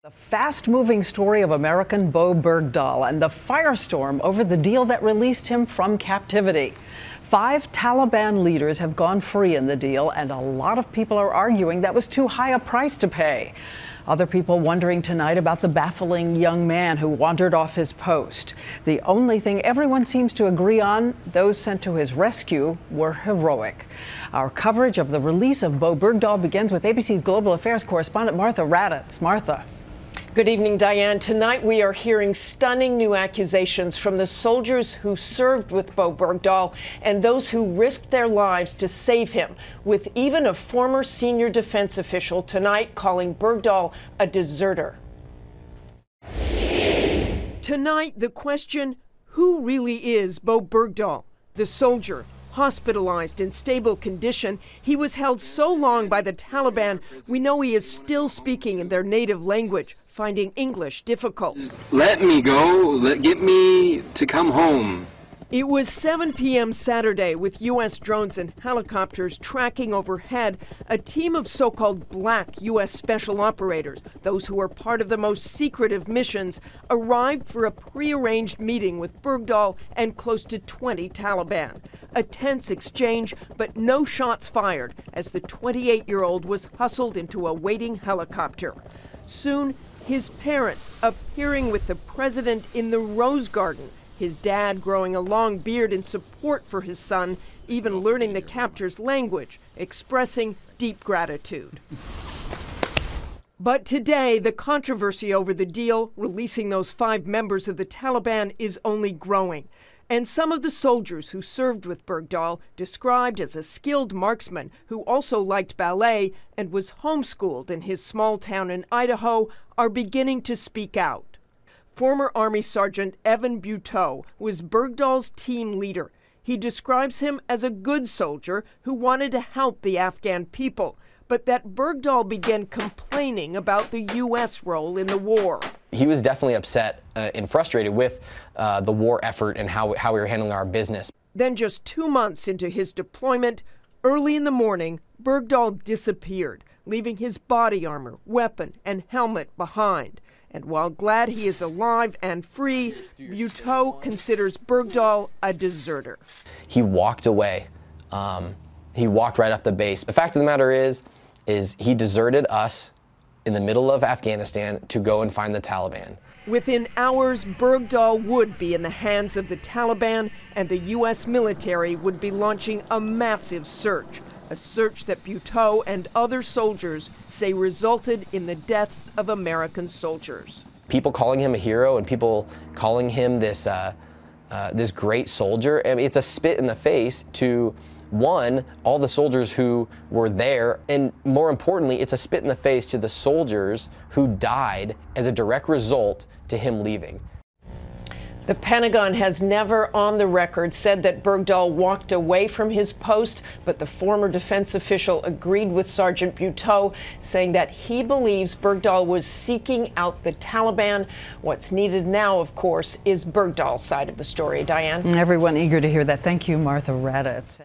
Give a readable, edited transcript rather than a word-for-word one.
The fast-moving story of American Bowe Bergdahl and the firestorm over the deal that released him from captivity. 5 Taliban leaders have gone free in the deal, and a lot of people are arguing that was too high a price to pay. Other people wondering tonight about the baffling young man who wandered off his post. The only thing everyone seems to agree on, those sent to his rescue were heroic. Our coverage of the release of Bowe Bergdahl begins with ABC's Global Affairs correspondent Martha Raddatz. Martha. Good evening, Diane. Tonight we are hearing stunning new accusations from the soldiers who served with Bowe Bergdahl and those who risked their lives to save him, with even a former senior defense official tonight calling Bergdahl a deserter. Tonight, the question, who really is Bowe Bergdahl, the soldier? Hospitalized in stable condition, he was held so long by the Taliban, we know he is still speaking in their native language, finding English difficult. Let me go, get me to come home. It was 7 p.m. Saturday with U.S. drones and helicopters tracking overhead. A team of so-called black U.S. special operators, those who are part of the most secretive missions, arrived for a prearranged meeting with Bergdahl and close to 20 Taliban. A tense exchange, but no shots fired as the 28-year-old was hustled into a waiting helicopter. Soon, his parents appearing with the president in the Rose Garden, his dad growing a long beard in support for his son, even learning the captor's language, expressing deep gratitude. But today, the controversy over the deal, releasing those 5 members of the Taliban, is only growing. And some of the soldiers who served with Bergdahl, described as a skilled marksman who also liked ballet and was homeschooled in his small town in Idaho, are beginning to speak out. Former Army Sergeant Evan Buteau was Bergdahl's team leader. He describes him as a good soldier who wanted to help the Afghan people, but that Bergdahl began complaining about the U.S. role in the war. He was definitely upset and frustrated with the war effort and how we were handling our business. Then just 2 months into his deployment, early in the morning, Bergdahl disappeared, leaving his body armor, weapon, and helmet behind. And while glad he is alive and free, Buteau considers Bergdahl a deserter. He walked away. He walked right off the base. The fact of the matter is he deserted us in the middle of Afghanistan to go and find the Taliban. Within hours, Bergdahl would be in the hands of the Taliban, and the U.S. military would be launching a massive search. A search that Buteau and other soldiers say resulted in the deaths of American soldiers. People calling him a hero and people calling him this great soldier, I mean, it's a spit in the face to, one, all the soldiers who were there, and more importantly, it's a spit in the face to the soldiers who died as a direct result to him leaving. The Pentagon has never on the record said that Bergdahl walked away from his post, but the former defense official agreed with Sergeant Buteau, saying that he believes Bergdahl was seeking out the Taliban. What's needed now, of course, is Bergdahl's side of the story. Diane? Everyone eager to hear that. Thank you, Martha Raddatz.